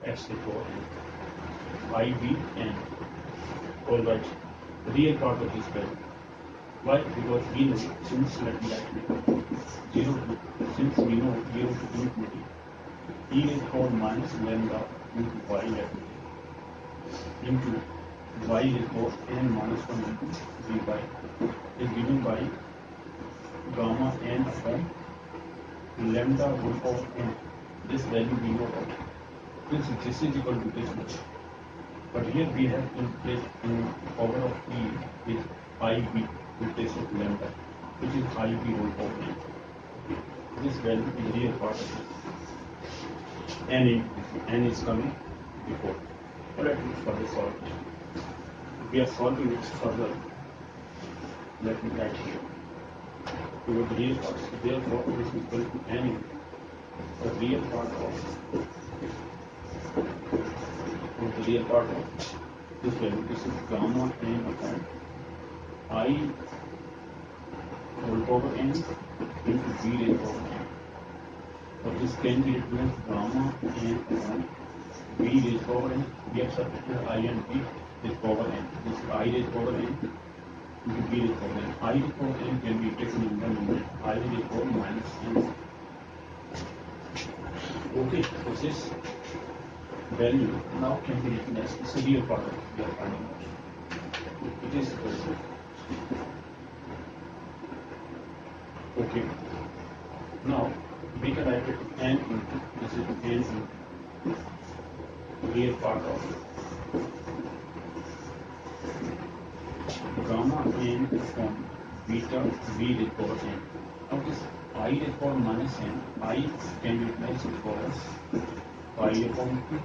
x to the power n. I, b, n. Alright, the real part of this value. Why? Because we know since let me write it 0 to, since we know 0 to infinity, e is power minus lambda into y into y is power n minus 1 into v by is given by gamma n upon lambda whole power n. This value we know about. Since this is equal to this much. But here we have in place in power of e is ib in place of lambda, which is ib whole power n. This value is real part of it. N is coming before. Let me further solve it. We are solving it further. Let me write here. To the real part. Therefore, this is equal to n. The real part of this value. This is gamma n upon I whole power n into v raised power n. So this can be written as gamma n upon v raised power n. We have substituted I and v raised power n. This is I raised power n into v raised power n. I raised power n can be taken in the numerator. I raised power minus n. Okay, so this value now can be written as the real part of we are finding out. It is okay. Now we can write it n into this is n into real part of gamma n from beta v raised power n. Now this I raised power minus n, I can be written as pi upon 2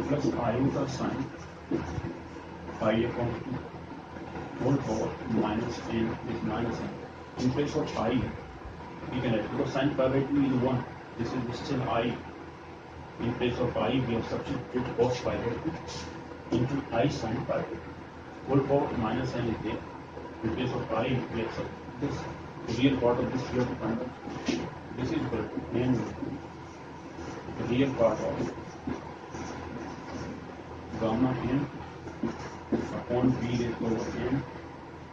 plus iota sine pi upon 2 whole power minus n is minus n. In place of I, we can write because sine pi by 2 is 1. This is still I. In place of I, we have substituted cos pi by 2 into I sine pi by 2. Whole power minus n is there. In place of I, we have substituted this. The real part of this we have to find out. This is equal to n the real part of gamma n upon v raised power n.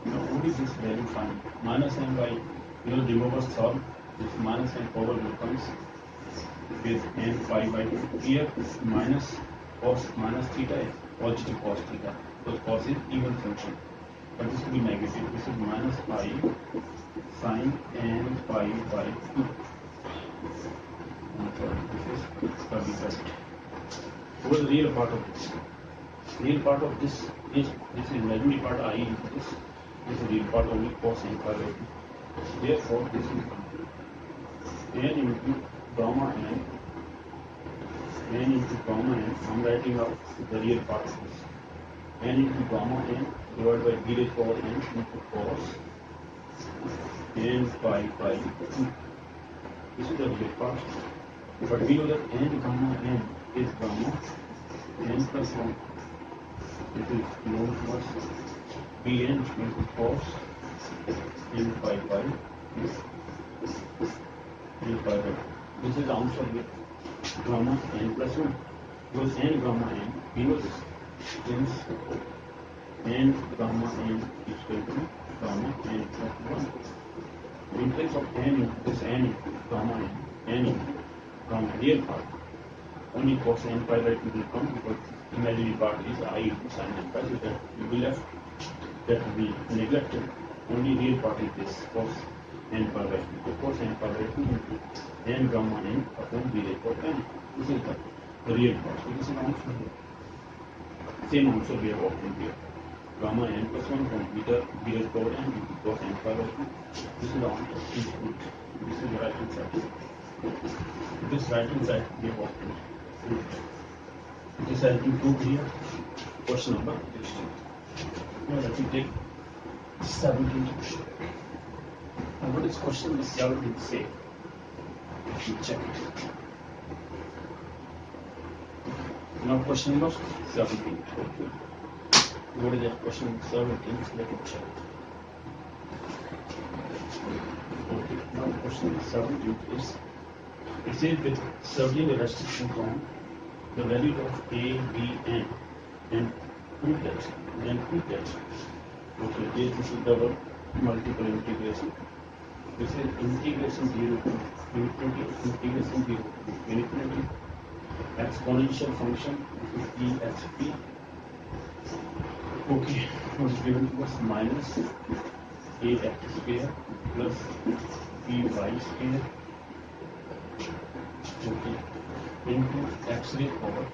Now only this value find. Minus n by remove solve. This minus n power becomes with n pi by 2. Here minus cos minus theta is positive cos theta. Because cos is even function. But this will be negative. This is minus pi sine n pi by 2. This is the result. What is the real part of this? Real part of this is imaginary part I into this. This is real part only cos n pi by 2. Therefore, this is n into gamma n. N into gamma n. I am writing out the real part of this. N into gamma n divided by v raised power n into cos n pi by 2. This is the real part. But we know that n gamma n is gamma n plus 1. It is known to us bn into cos n pi by 2. N pi by 2. This is answer with gamma n plus 1. Because n gamma n, we know this. Since n gamma n is equal to gamma n plus 1. In place of n into this n into gamma n into gamma real part, only cos n pi by 2 will come because imaginary part is I into sin n pi, so that will be left, that will be neglected. Only real part is this cos n pi by 2. So cos n pi by 2 into n gamma n upon v raised power n. This is the real part. So this is answer here. Same answer we have obtained here. Gamma n plus 1 from beta v raised power n into cos n pi by 2. This is the answer. This is the right hand side. This right hand side we have obtained. This has been proved here. Question number 16. Now let me take 17th question. Now what is question number 17 say? Let me check it. Now question number 17. Okay. What is that question number 17? Let me check it. Okay. Now question number 17 is, it says with serving a restriction from the value of a, b, n, and put that, then put that. Okay, this is double multiple integration. This is integration 0 to infinity, integration 0 to infinity, exponential function, this is exp. Okay, what is given to us? Minus ax square plus by square, okay, into x raised power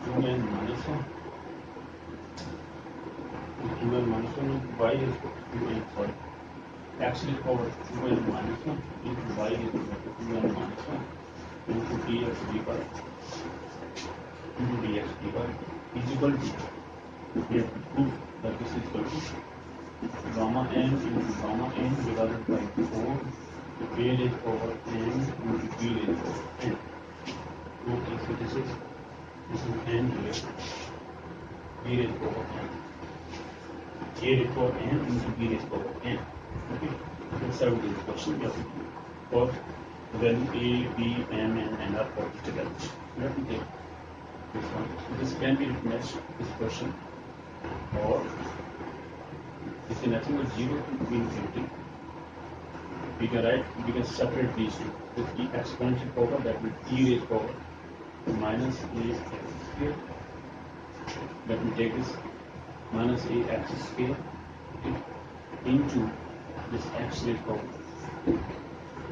2n minus 1, 2n minus 1 into y raised to 2n, sorry, x raised power 2n minus 1 into y raised to 2n minus 1 into dx dy into dx dy is equal to, we have to prove that this is equal to gamma n into gamma n divided by 4 a raised power n into b raised power n. Okay, so this is n here, b raised power n, a raised power n into b raised power n. Okay, let's have this question. We have to for when a, b, m, and n are positive values. Let me take this one. This can be written as this question, or this is nothing but 0 to infinity. We can separate these two with the exponential power, that will e raised power minus ax square. Let me take this minus ax square, okay, into this x raised power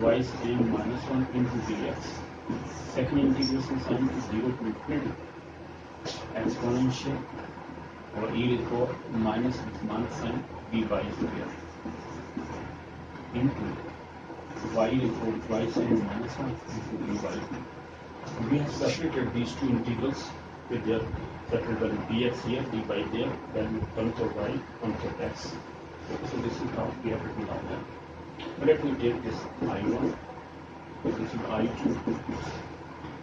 y square minus 1 into dx. Second integration sign is 0 to infinity, exponential or e raised power minus this minus sign by square into y raised power y sine minus 1 into by. We have separated these two integrals with their separate value, dx here, dy there, value comes of y, comes of x. So this is how we have written down there. Let me take this I1, this is I2,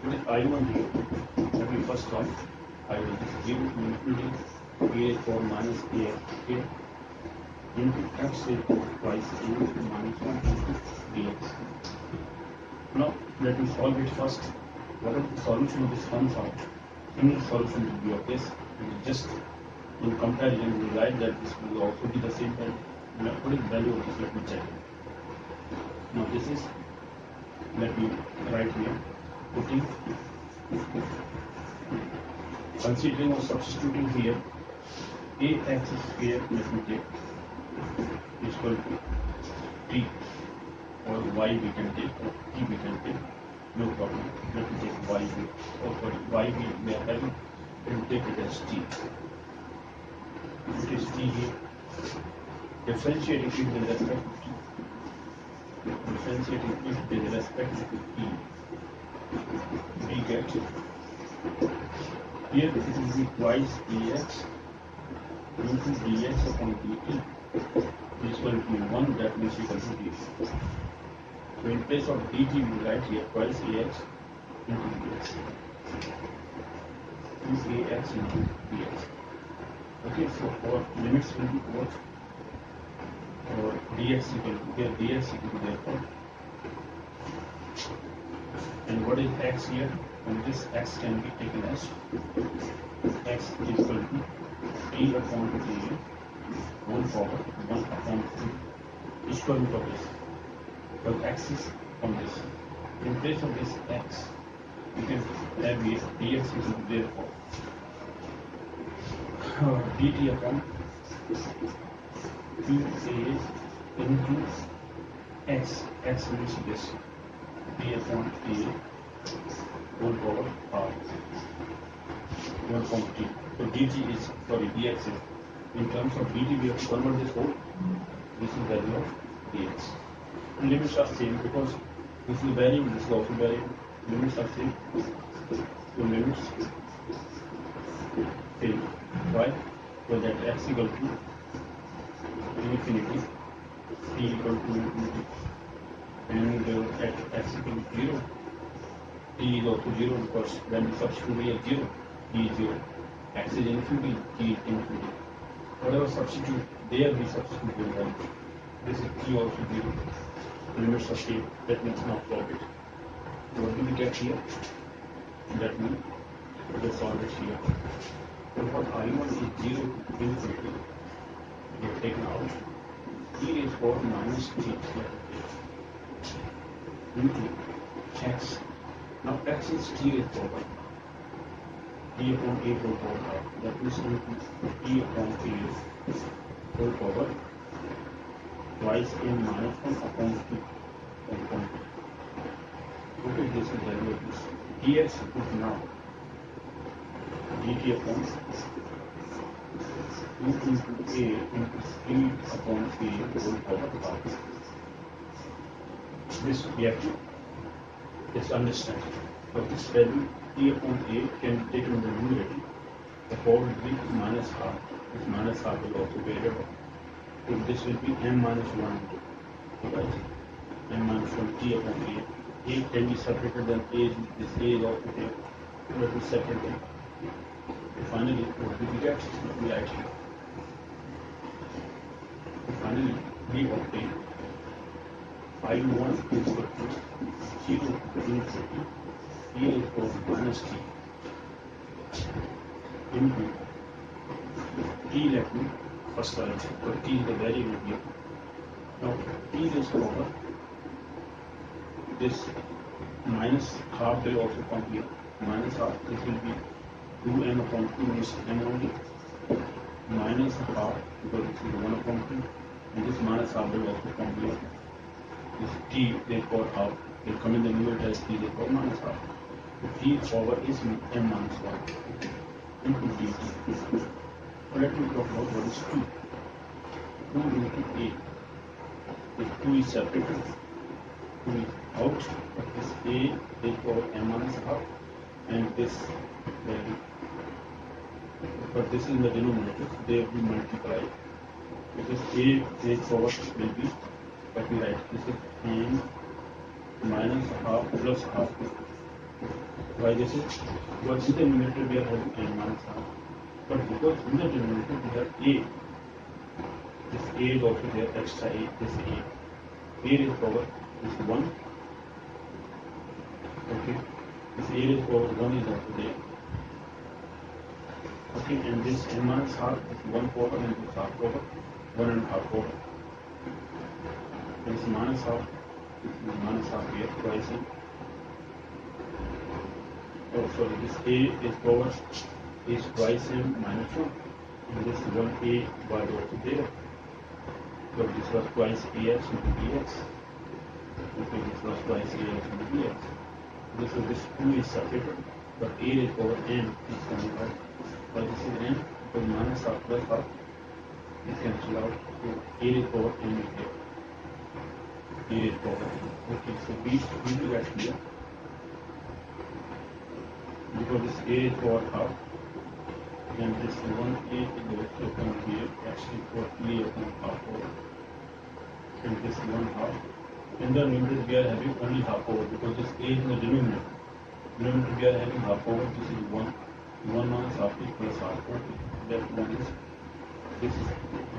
what is I1 here? Let me first one, I1 is 0 to infinity, a raised power minus ax square into x raised power y sine minus 1 into dx. Now let me solve it first. Whatever the solution of this comes out, single solution will be of this. Just in comparison, we write that this will also be the same value. What is the value of this? Let me check. Now this is, let me write here, putting, considering or substituting here, ax square, let me take, is equal to t, or y we can take, or t we can take. No problem. Let me take y here. Or sorry, y we are having, and take it as t. It is t here. Differentiating it with respect to t. Differentiating it with respect to t. We get here it will be twice dx into dx upon dt is equal to 1, that means equal to dt. So in place of dt, we write here twice ax into dx. 2ax into dx. Okay, so our limits will be what? Or dx equal to here, dx equal to therefore. And what is x here? And this x can be taken as x is equal to t upon t, 1 power 1 upon 2, square root of this. But x is on this. In place of this x, you can have here dx is therefore dt upon 2a into x. X means this t upon a 1 power r 1 upon t. So dt is, sorry, dx is, in terms of dt we have to convert this whole. This is value of dx. Limits are same because this is variable, this is also variable. Limits are same. So limits same. Why? So that x equal to infinity, t equal to infinity, and at x equal to 0, t is also 0 because when we substitute here 0, t is 0. X is infinity, t is infinity. Whatever substitute there, we substitute the value. This is t also 0. Limits are same. That means now solve it. what do we get here? That means we solve it here. So what I1 is 0 to infinity, we have taken out e raised to power minus t into x. Now x is t raised to power t upon a whole power half. That means into t upon a whole power twice n minus 1 upon 2 upon 2. Okay, this is the value of this. Dx is now dt upon 2 into a into t upon a whole power half. This we have to just understand. So this value t upon a can be taken in the numerator. The power will be minus half. This minus half will also be added. So this will be m minus 1 into, right? M minus 1 t upon a. A can be separated, then a is this a is also here. Let me separate them. Finally, what do we get? Let me write here. Finally, we obtain I1 is equal to 0 to infinity e raised to minus t into t. Let me first write, so t is the variable here. Now t raised to power this minus half will also come here. Minus half, this will be 2n upon 2 means n only. Minus half, because this is 1 upon 2. And this minus half will also come here. This t raised power half will come in the numerator as t raised power minus half. The t power is m minus 1 into dt. So let me talk about what is 2. 2 into a. If 2 is separated, 2 is out of this a raised power m minus half and this value. But this is in the denominator, so they will be multiplied. Because a raised power will be, let me write, this is n minus half plus half. Why this is? Because in the numerator we are having n minus half. But because in the denominator we have a, this a is also there, extra a, this a raised power is 1. Okay, this a raised power 1 is also there. Okay, and this n minus half is 1 power and this half power, 1 and half power. This minus half, this is minus half here, twice in. Oh, sorry, this a is power is twice m minus 1. And this 1a was also there. So this was twice ax into bx. Okay, this was twice ax into bx. This 2 is separated, but a raised power n is coming out. But this is n, because minus half plus half is cancelled out. So a raised power n is here. A raised power n. Okay, so we will get here. Because this a raised power half, then this 1a is also come here, actually for a upon half power. And this 1 half. In the numerator we are having only half power because this a is in the denominator. Denominator we are having half power, this is 1. 1 minus half is plus half. Okay, that one is, this is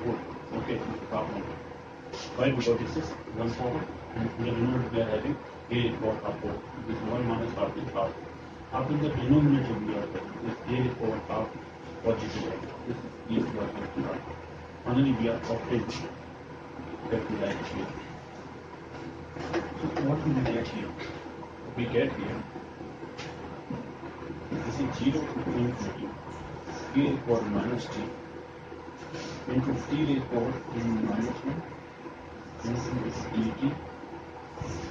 good. Okay, this is half 1. Why? Because this is 1 power and in the denominator we are having a raised power half power. This 1 minus half is half. Half in the denominator we are having this a raised power half positive. This is e to the half. Finally we are obtaining that we like here. So what do we get here? We get here, this is 0 to infinity e raised power minus t into t raised power n minus 1 into this dt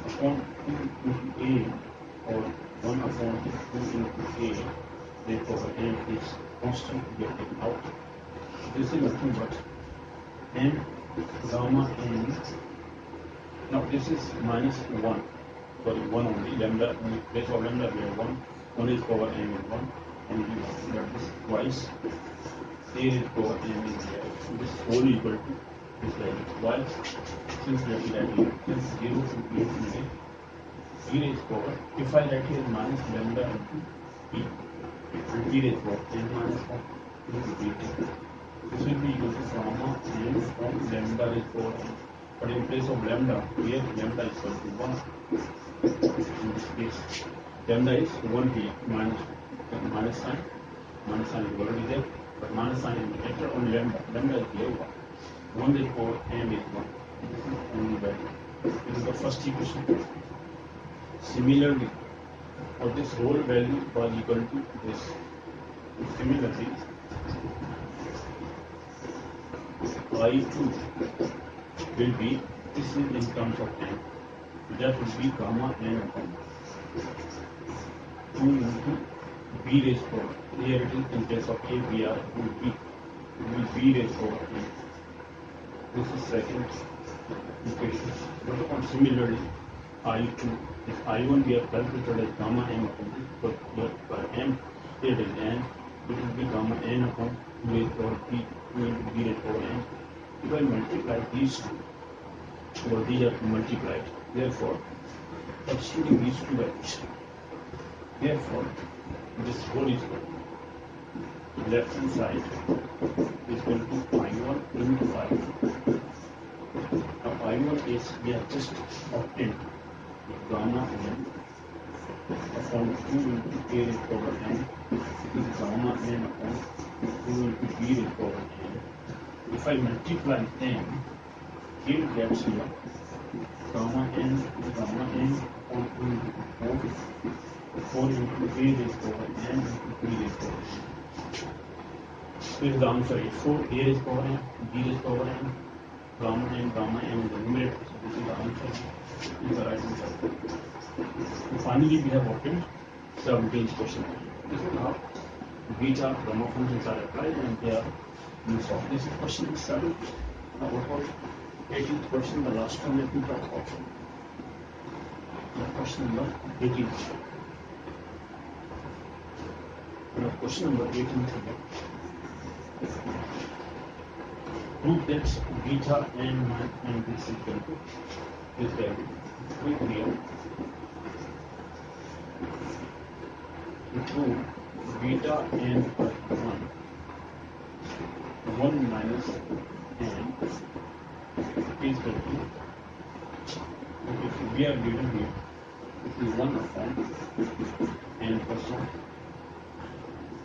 upon 2 into a, or 1 upon 2 into a raised power n is constant we are taking out. This is nothing but n gamma n. Now this is minus 1, sorry 1 only, lambda, in place of lambda we have 1, 1 is power n is 1, and we have this twice, a is power n is there. So this whole equal to this value. Why? Since we have to write here, since 0 to infinity, e raised power, if I write here minus lambda into p, and e raised power n minus 1 into dt, this will be equal to gamma n from lambda raised power n. But in place of lambda, here lambda is equal to 1 in this case. lambda is 1 here, minus sign is already there, but minus sign is enter on lambda is here 1 is over m is 1. This is only value. This is the first equation. Similarly, for this whole value was equal to this. Similarly, I2 will be, this is in terms of n, that will be gamma n upon 2 into b raised to power. Here it is in case of a, b, r, it will be b raised to power n. This is second equation. But upon similarly, I2, if I1 we have calculated as gamma n upon 2, but for m, here it is n, it will be gamma n upon 2 raised to power b, 2 into b raised to power n. If I multiply these two, or these are multiplied, therefore, substituting these two values, therefore, this whole is left hand side is equal to I1 into I2. Now I1 is, we have just obtained gamma n upon 2 into a raised to power n is gamma n upon 2 into b raised to power n. If I multiply them, here gets here gamma n upon 2 into 4 into a raised to power n into b raised to power n. This is the answer is 4 a raised to power n, b raised to power n, gamma n is the numerator. So this is the answer. This is the right answer. And finally, we have obtained 17th question. This is how beta gamma functions are applied and they are used of. This is question 7. Now what about 18th question, the last one let me talk about. Question number 18. Now question number 18 prove that beta n and this is equal to this value. Prove here. Prove beta n plus 1 minus n is equal to, if we are given here, it is 1 upon n plus 1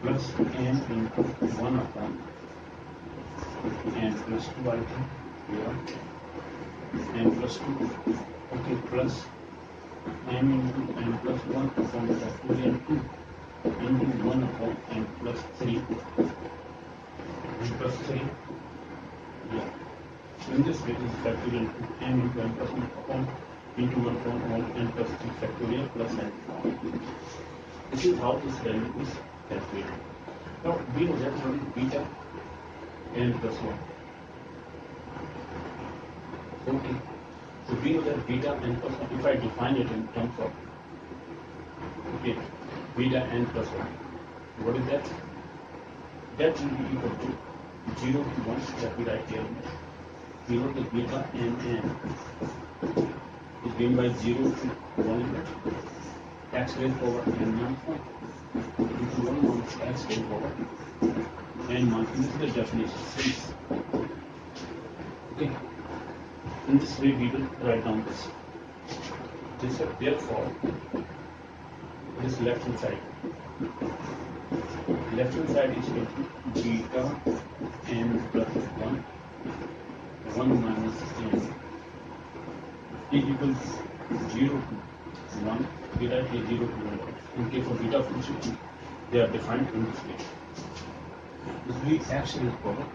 plus n into 1 upon n plus 2 I think here, n plus 2, okay, plus m into n plus 1 upon factorial 2 into 1 upon n plus 3, n plus 3, yeah. In this way, this is factorial 2 m into n plus 1 upon into 1 upon 1 n plus 3 factorial plus n. This is how this value is calculated. Now, we know that what is beta n plus 1. Okay. So, we know that beta n plus 1, if I define it in terms of, okay, beta n plus 1, what is that? That will be equal to 0 to 1, that we write here. 0 to beta n is given by 0 to 1 limit x raised to power n minus 1 into 1 minus x raised to power n minus 1. This is the definition. Since, okay, in this way we will write down this. This is therefore this left hand side is equal to beta n plus 1 minus n is equal to 0 to 1. We write here 0 to 1. In case of beta functions, they are defined in this way. This will be x raised to power.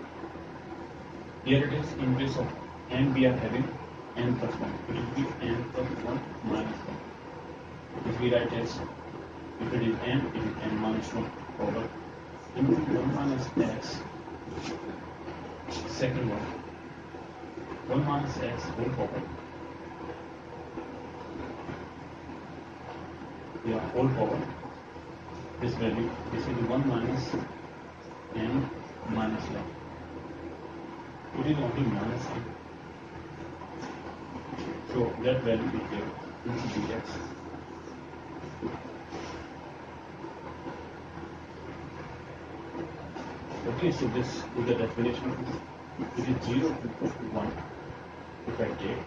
Here it is in place of n we are having n plus 1. It will be n plus 1 minus 1. If we write as, if it is n, it is n minus 1 power into 1 minus x, second one, 1 minus x whole power, yeah, whole power, this value, this is 1 minus n minus 1. It is only minus n. So that value is there, this is dx. Okay, so this is the definition of this. It is 0 to 1. If I take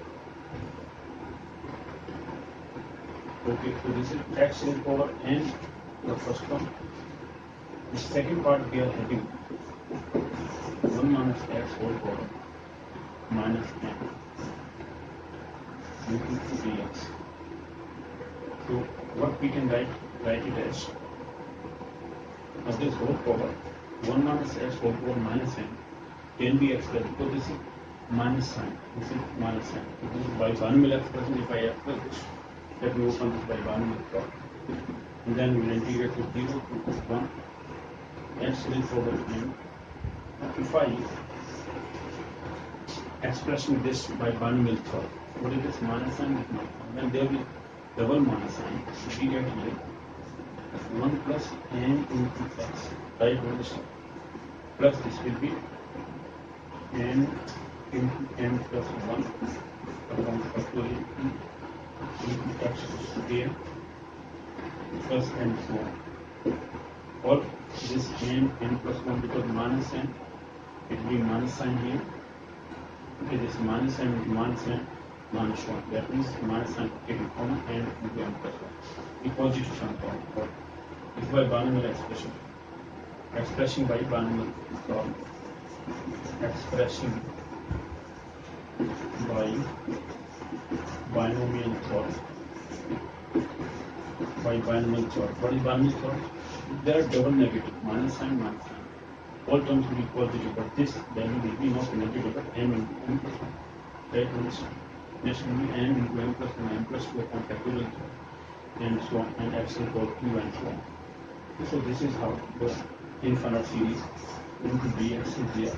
Okay, so this is x whole power n, the first one. The second part we are having 1 minus x whole power minus n into dx. So what we can write it as this whole power 1 minus x whole power minus n can be expressed because this is minus sign. This is minus sign. So this is by binomial expression. If I express this, let me open this by binomial plot, and then we will integrate to 0 to 1 x raised over n. If I expressing this by binomial plot, what is this minus sign? Then there will be double minus sign. We get here 1 plus n into x, right? Plus this will be n into n plus 1 upon factorial into x square plus n so on. Or this n plus 1 because minus n, it will be minus sign here. Okay, this minus sign is minus n minus 1. That means minus sign taken common n into n plus 1. The positive sign form. This is by binomial expression. Expressing by binomial plot. Expressing by binomial plot. By binomial plot. What is binomial plot? There are double negative, minus sign, minus sign. All terms will be positive, but this value will be not negative, but m into n plus 1. That means this will be n into n plus 1, n plus 2 upon factorial and so on, and x equal to 2 and so on. So this is how the infinite series into dx is there.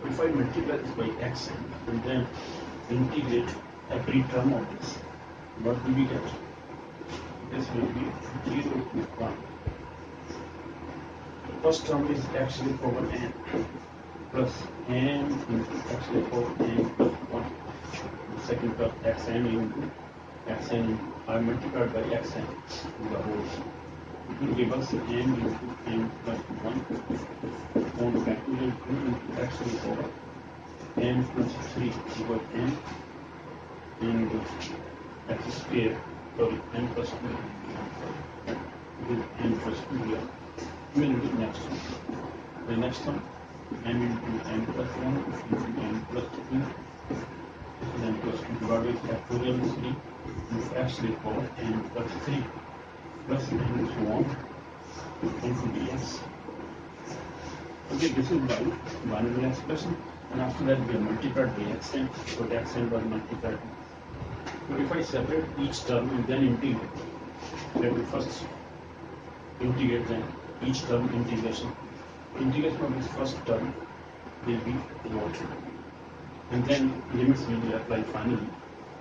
If I multiply this by x and then integrate every term of this, what do we get? This will be 0 to 1. The first term is x to the power n plus n into x to the power n plus 1. The second term xn into I multiplied by xn to the whole. It will give us n into n plus 1 on factorial 2 into x to the power n plus 3 equal n and x square, sorry, n plus 2 with n plus 2 here. We will do the next one. The next one, n into n plus 1 into n plus 2. This is n plus 2 divided by factorial 3 into x to the power n plus 3 plus n so on into dx. Okay, this is by binomial expression, and after that we have multiplied by xn, so xn was multiplied. So if I separate each term and then integrate, let me first integrate then each term integration. Integration of this first term will be what? And then limits will be applied finally,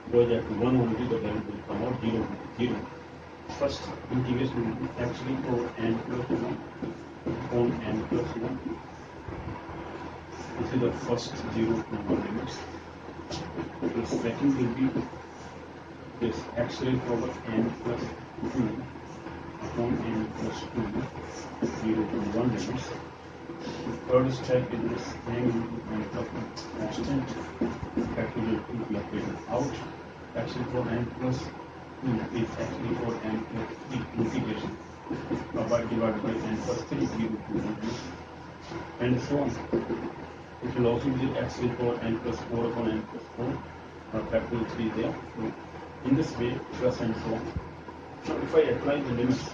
because at 1 only the value will come out 0 to 0. First integration will be actually over n plus 1 on n plus 1. This is the first 0 to 1 limits. The second will be this actually over n plus 2 upon n plus 2, 0 to 1 limits. Third step is this n into n plus 1 constant factorial 2 we are taking out. Actually for n plus 2 is actually for n plus 3 integration by divided by n plus 3, 0 to 1 limits, and so on. It will also be actually for n plus 4 upon n plus 4, factorial 3 there. So in this way, plus and so on. Now if I apply the limits,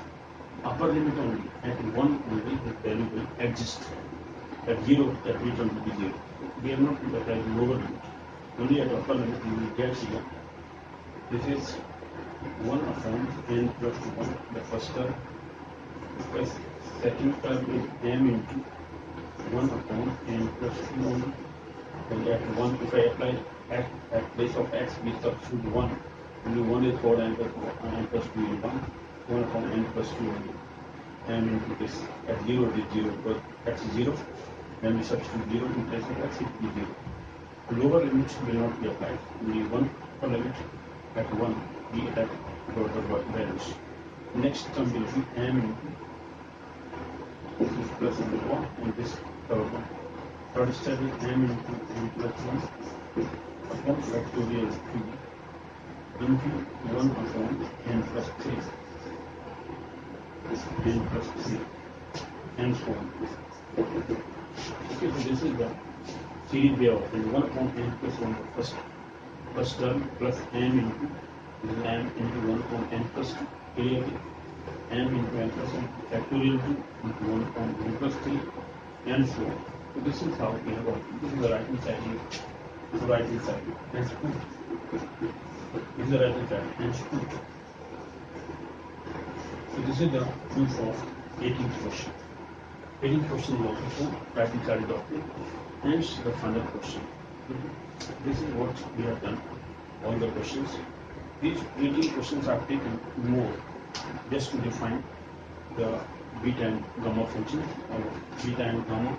upper limit only, at 1 only the value will exist. At 0, that return will be 0. We have not applied the lower limit. Only at upper limit we will get here. This is 1 upon n plus 1, the first term. The second term is m into 1 upon n plus 2 only. And at 1, if I apply at place of x, we substitute 1. Only 1 is for n plus 2 is 1. 1 upon n plus 2 only. M into this. At 0 it is 0, because x is 0. Then we substitute 0 in place of x, it will be 0. The lower limit will not be applied. Only 1 upper limit. At 1, we have total values. Next term will be m into this plus and 1, and this third one. Third step is m into n plus 1 upon factorial 2 into 1 upon n plus 3, n plus 3, and so on. Okay, so this is the series way of writing 1 upon n plus 1, the first term, plus m into 1 upon n plus 2, clearly, m into n plus 1 factorial 2 into 1 upon n plus 3, and so on. So this is how we have got. This is the right hand side here. This is the right hand side, and so on. This is the right hand side, and so on. So this is the proof of 18th question. 18th question is also shown, right hand side document, and the final question. This is what we have done, all the questions. These 18 questions are taken more just to define the beta and gamma functions, or beta and gamma,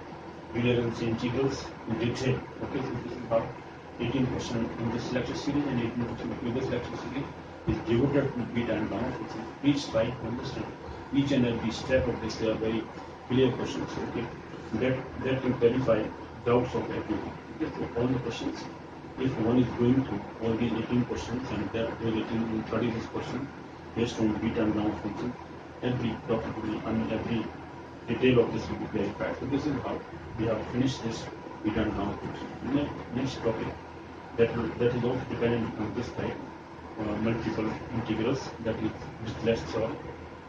Euler and integrals in detail. Okay, so this is how 18 questions in this lecture series and 18 questions in the previous lecture series is devoted to beta and gamma functions. Please try to understand each and every step of this. They are very clear questions. Okay, that will clarify doubts of everyone. Okay, so all the questions, if one is going through all these 18 questions and that those 18 36 questions based on beta and gamma function, every topic will, every detail of this will be clarified. So this is how we have finished this beta and gamma function. Next topic that is also dependent on this type, multiple integrals, that is Dirichlet's theorem.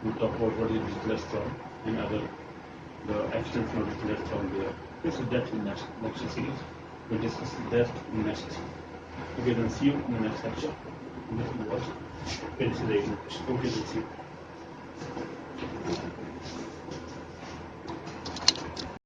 We'll talk about what is Dirichlet's theorem and other the extension of Dirichlet's theorem there. Okay, so that's in next lecture series. We'll discuss that in next. Okay, then see you in the next lecture. This was okay, we'll see you.